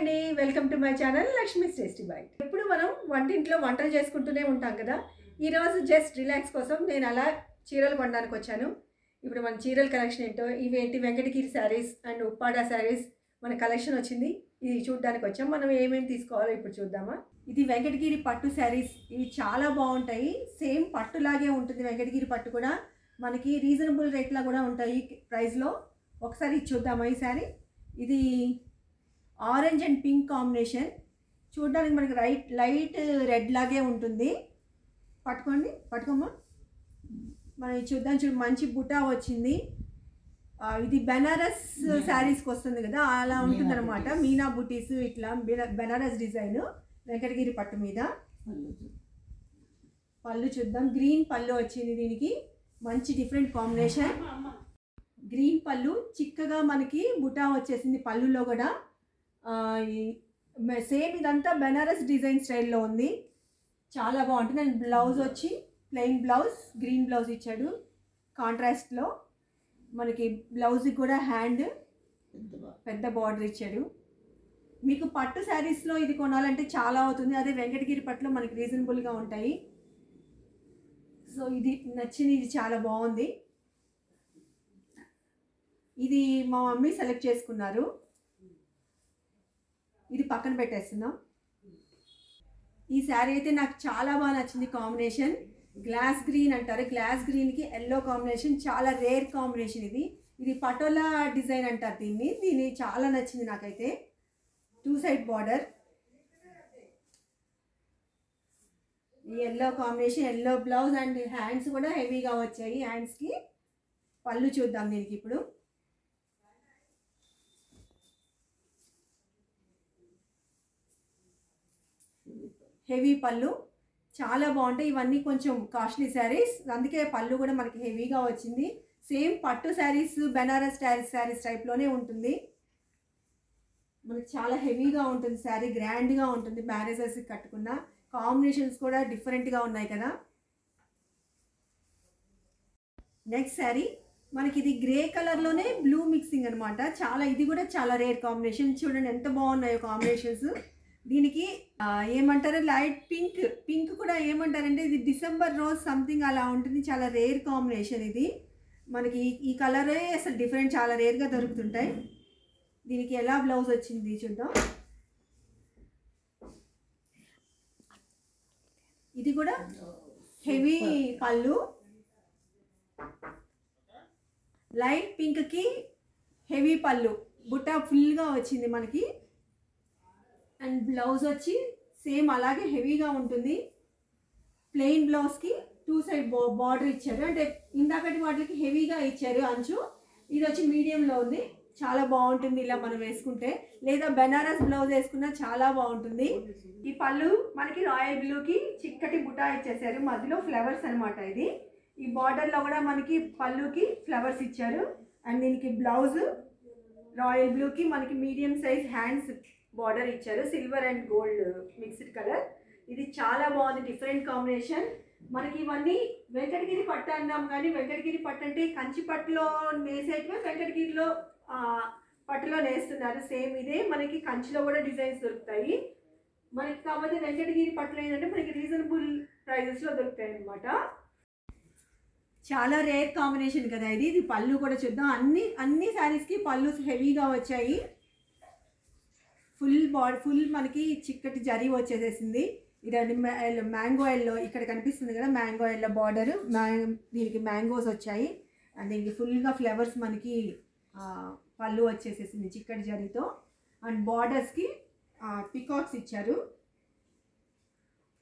అండి, welcome to my channel Lakshmi's tasty bite. ఎప్పుడు మనం వంటింట్లో వంటలు చేసుకుంటూనే ఉంటాం కదా. ఈరోజు జస్ట్ రిలాక్స్ కోసం నేను అలా చీరలు కొనడానికి వచ్చాను. ఇప్పుడు మన చీరల కలెక్షన్ ఏంటో, ఇవేంటి వెంకటగిరి శారీస్ అండ్ ఉప్పాడ శారీస్ మన కలెక్షన్ వచ్చింది. ఇది చూడడానికి వచ్చాం. మనం ఏమేమి తీసుకోవాలో ఇప్పుడు చూద్దామా. ఇది వెంకటగిరి పట్టు శారీస్. ఇవి చాలా బాగుంటాయి. సేమ్ పట్టులాగే ఉంటుంది. వెంకటగిరి పట్టు కూడా మనకి రీజనబుల్ రేట్లో కూడా ఉంటాయి ప్రైస్లో. ఒకసారి చూద్దామా ఈ శారీ. ఇది ఆరెంజ్ అండ్ పింక్ కాంబినేషన్. చూడడానికి మనకి లైట్ రెడ్ లాగే ఉంటుంది. పట్టుకోమ్మా. మనం చూద్దాం. చూడు, మంచి బుటా వచ్చింది. ఇది బెనారస్ శారీస్కి వస్తుంది కదా, అలా ఉంటుంది అనమాట. మీనా బుటీస్ ఇట్లా బెనారస్ డిజైన్ వెంకటగిరి పట్టు మీద. పళ్ళు చూద్దాం. గ్రీన్ పళ్ళు వచ్చింది. దీనికి మంచి డిఫరెంట్ కాంబినేషన్. గ్రీన్ పళ్ళు చిక్కగా మనకి బుటా వచ్చేసింది పళ్ళులో కూడా. సేమ్ ఇదంతా బెనారస్ డిజైన్ స్టైల్లో ఉంది. చాలా బాగుంటుంది. అండ్ బ్లౌజ్ వచ్చి ప్లెయిన్ బ్లౌజ్, గ్రీన్ బ్లౌజ్ ఇచ్చాడు కాంట్రాస్ట్లో. మనకి బ్లౌజ్కి కూడా హ్యాండ్ పెద్ద బార్డర్ ఇచ్చాడు. మీకు పట్టు శారీస్లో ఇది కొనాలంటే చాలా అవుతుంది. అదే వెంకటగిరి పట్టులో మనకి రీజనబుల్గా ఉంటాయి. సో ఇది నచ్చింది. ఇది చాలా బాగుంది. ఇది మా మమ్మీ సెలెక్ట్ చేసుకున్నారు. ఇది పక్కన పెట్టేస్తున్నాం. ఈ శారీ అయితే నాకు చాలా బాగా నచ్చింది. కాంబినేషన్ గ్లాస్ గ్రీన్ అంటారు. గ్లాస్ గ్రీన్కి ఎల్లో కాంబినేషన్ చాలా రేర్ కాంబినేషన్. ఇది పటోలా డిజైన్ అంటారు దీన్ని చాలా నచ్చింది నాకైతే. 2 సైడ్ బార్డర్. ఈ yellow combination, yellow blouse and hands కూడా హెవీగా వచ్చాయి. హ్యాండ్స్కి పళ్ళు చూద్దాం దీనికి ఇప్పుడు. హెవీ పళ్ళు చాలా బాగుంటాయి. ఇవన్నీ కొంచెం కాస్ట్లీ శారీస్, అందుకే పళ్ళు కూడా మనకి హెవీగా వచ్చింది. సేమ్ పట్టు శారీస్, బెనారస్ శారీస్ టైప్లోనే ఉంటుంది. మనకి చాలా హెవీగా ఉంటుంది శారీ. గ్రాండ్గా ఉంటుంది. మ్యారేజెస్కి కట్టుకున్న కాంబినేషన్స్ కూడా డిఫరెంట్గా ఉన్నాయి కదా. నెక్స్ట్ శారీ మనకి ఇది గ్రే కలర్లోనే బ్లూ మిక్సింగ్ అనమాట. ఇది కూడా చాలా రేర్ కాంబినేషన్. చూడండి ఎంత బాగున్నాయో కాంబినేషన్స్. దీనికి ఏమంటారు, లైట్ పింక్ కూడా ఏమంటారంటే ఇది డిసెంబర్ రోజ్ సంథింగ్ అలా ఉంటుంది. చాలా రేర్ కాంబినేషన్ ఇది. మనకి ఈ కలరే అసలు డిఫరెంట్, చాలా రేర్గా దొరుకుతుంటాయి. దీనికి ఎలా బ్లౌజ్ వచ్చింది చూద్దాం. ఇది కూడా హెవీ పళ్ళు. లైట్ పింక్కి హెవీ పళ్ళు, బుట్ట ఫుల్గా వచ్చింది మనకి. అండ్ బ్లౌజ్ వచ్చి సేమ్ అలాగే హెవీగా ఉంటుంది. ప్లెయిన్ బ్లౌజ్కి 2 సైడ్ బార్డర్ ఇచ్చారు. అంటే ఇందాకటి వాటికి హెవీగా ఇచ్చారు అంచు. ఇది వచ్చి మీడియంలో ఉంది. చాలా బాగుంటుంది ఇలా మనం వేసుకుంటే. లేదా బెనారస్ బ్లౌజ్ వేసుకున్నా చాలా బాగుంటుంది. ఈ పళ్ళు మనకి రాయల్ బ్లూకి చిక్కటి బుటా ఇచ్చేసారు. మధ్యలో ఫ్లవర్స్ అనమాట. ఈ బార్డర్లో కూడా మనకి పళ్ళుకి ఫ్లవర్స్ ఇచ్చారు. అండ్ దీనికి బ్లౌజ్ రాయల్ బ్లూకి మనకి మీడియం సైజ్ హ్యాండ్స్ బార్డర్ ఇచ్చారు. Silver and gold mixed colour. ఇది చాలా బాగుంది. Different combination. మనకి ఇవన్నీ వెంకటగిరి పట్టు అన్నాం, కానీ వెంకటగిరి పట్టు అంటే కంచి పట్టులో నేసేటివే వెంకటగిరిలో పట్టులో నేస్తున్నారు. సేమ్ ఇదే మనకి కంచిలో కూడా డిజైన్స్ దొరుకుతాయి మనకి. కాబట్టి వెంకటగిరి పట్టులో ఏంటంటే మనకి రీజనబుల్ ప్రైజెస్లో దొరుకుతాయి అనమాట. చాలా రేర్ కాంబినేషన్ కదా ఇది పళ్ళు కూడా చూద్దాం. అన్ని శారీస్కి పళ్ళు హెవీగా వచ్చాయి. ఫుల్ మనకి చిక్కటి జరీ వచ్చేసేసింది. ఇది మ్యాంగో ఎల్లో ఇక్కడ కనిపిస్తుంది కదా, మ్యాంగో ఎల్లో బార్డర్. దీనికి మ్యాంగోస్ వచ్చాయి. అండ్ దీనికి ఫుల్గా ఫ్లవర్స్ మనకి పళ్ళు వచ్చేసేసింది చిక్కటి జరీతో. అండ్ బార్డర్స్కి పికాక్స్ ఇచ్చారు.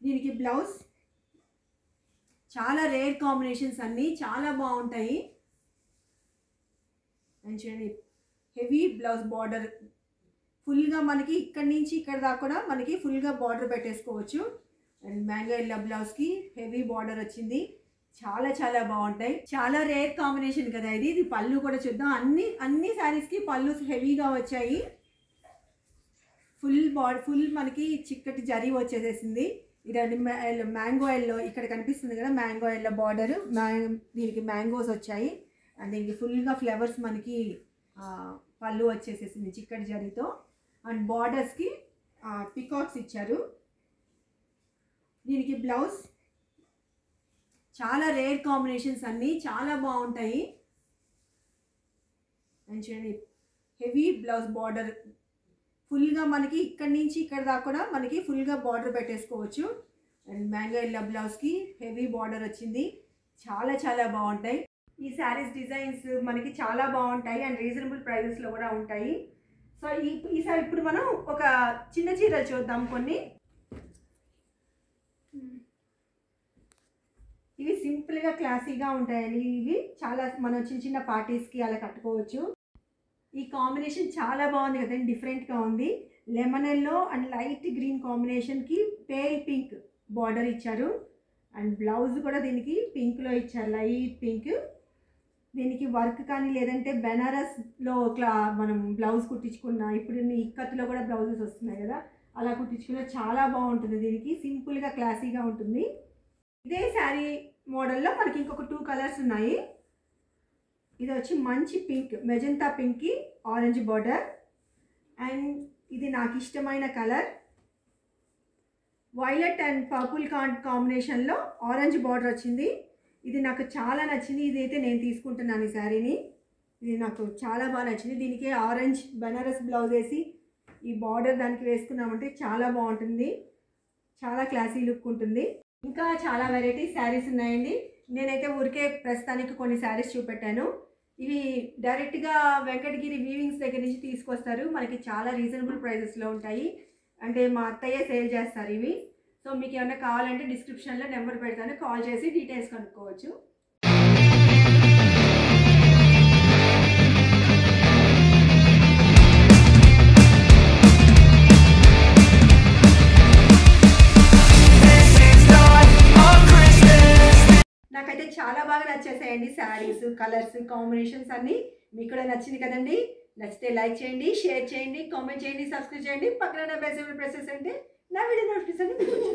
దీనికి బ్లౌజ్ చాలా రేర్ కాంబినేషన్స్, అన్నీ చాలా బాగుంటాయి. అండ్ చూడండి హెవీ బ్లౌజ్ బార్డర్ ఫుల్గా మనకి ఇక్కడి నుంచి ఇక్కడ దాకా కూడా మనకి ఫుల్గా బార్డర్ పెట్టేసుకోవచ్చు. అండ్ మ్యాంగో ఎల్లో బ్లౌజ్కి హెవీ బార్డర్ వచ్చింది. చాలా బాగుంటాయి. చాలా రేర్ కాంబినేషన్ కదా ఇది పళ్ళు కూడా చూద్దాం. అన్ని శారీస్కి పళ్ళు హెవీగా వచ్చాయి. ఫుల్ మనకి చిక్కటి జరీ వచ్చేసేసింది. ఇది మ్యాంగో ఎల్లో ఇక్కడ కనిపిస్తుంది కదా, మ్యాంగో ఎల్లో బార్డర్. దీనికి మ్యాంగోస్ వచ్చాయి. అండ్ దీనికి ఫుల్గా ఫ్లవర్స్ మనకి పళ్ళు వచ్చేసేసింది చిక్కటి జరీతో. అండ్ బార్డర్స్కి పికాక్స్ ఇచ్చారు. దీనికి బ్లౌజ్ చాలా రేర్ కాంబినేషన్స్ అన్నీ చాలా బాగుంటాయి. అండ్ చూడండి హెవీ బ్లౌజ్ బార్డర్ ఫుల్గా మనకి ఇక్కడి నుంచి ఇక్కడ దాకా కూడా మనకి ఫుల్గా బార్డర్ పెట్టేసుకోవచ్చు. అండ్ మ్యాంగో ఎల్లో బ్లౌజ్కి హెవీ బార్డర్ వచ్చింది. చాలా చాలా బాగుంటాయి. ఈ శారీస్ డిజైన్స్ మనకి చాలా బాగుంటాయి అండ్ రీజనబుల్ ప్రైజెస్లో కూడా ఉంటాయి. సో ఈసారి ఇప్పుడు మనం ఒక చిన్న చీరలు చూద్దాం. కొన్ని ఇవి సింపుల్గా క్లాసీగా ఉంటాయండి. ఇవి చాలా మనం చిన్న చిన్న పార్టీస్కి అలా కట్టుకోవచ్చు. ఈ కాంబినేషన్ చాలా బాగుంది కదండి, డిఫరెంట్గా ఉంది. Lemon yellow and light green కాంబినేషన్కి పేల్ పింక్ బార్డర్ ఇచ్చారు. అండ్ బ్లౌజ్ కూడా దీనికి పింక్లో ఇచ్చారు, లైట్ పింక్. దీనికి వర్క్ కానీ లేదంటే బెనారస్లో మనం బ్లౌజ్ కుట్టించుకున్న, ఇప్పుడు ఇక్కత్తులో కూడా బ్లౌజెస్ వస్తున్నాయి కదా, అలా కుట్టించుకున్న చాలా బాగుంటుంది. దీనికి సింపుల్గా క్లాసీగా ఉంటుంది. ఇదే శారీ మోడల్లో మనకి ఇంకొక 2 కలర్స్ ఉన్నాయి. ఇది వచ్చి మంచి పింక్, మెజంతా పింక్కి ఆరెంజ్ బార్డర్. అండ్ ఇది నాకు ఇష్టమైన కలర్ వైలెట్ అండ్ పర్పుల్ కాంబినేషన్లో ఆరెంజ్ బార్డర్ వచ్చింది. ఇది నాకు చాలా నచ్చింది. ఇదైతే నేను తీసుకుంటున్నాను ఈ శారీని. ఇది నాకు చాలా బాగా నచ్చింది. దీనికి ఆరెంజ్ బనారస్ బ్లౌజ్ వేసి ఈ బార్డర్ దానికి వేసుకున్నామంటే చాలా బాగుంటుంది, చాలా క్లాసీ లుక్ ఉంటుంది. ఇంకా చాలా వెరైటీస్ శారీస్ ఉన్నాయండి. నేనైతే ఊరికే ప్రస్తుతానికి కొన్ని శారీస్ చూపెట్టాను. ఇవి డైరెక్ట్గా వెంకటగిరి వీవింగ్స్ దగ్గర నుంచి తీసుకొస్తారు. మనకి చాలా రీజనబుల్ ప్రైజెస్లో ఉంటాయి. అంటే మా అత్తయ్య సేల్ చేస్తారు ఇవి. సో మీకు ఏమైనా కావాలంటే డిస్క్రిప్షన్లో నెంబర్ పెడతాను, కాల్ చేసి డీటెయిల్స్ కనుక్కోవచ్చు. నాకైతే చాలా బాగా నచ్చేసాయండి శారీస్, కలర్స్, కాంబినేషన్స్ అన్నీ. మీకు కూడా నచ్చింది కదండి. నచ్చితే లైక్ చేయండి, షేర్ చేయండి, కామెంట్ చేయండి, సబ్స్క్రైబ్ చేయండి. పక్కన బెల్ సింబల్ ప్రెస్ చేయండి. నా వీడియో నోటిఫికేషన్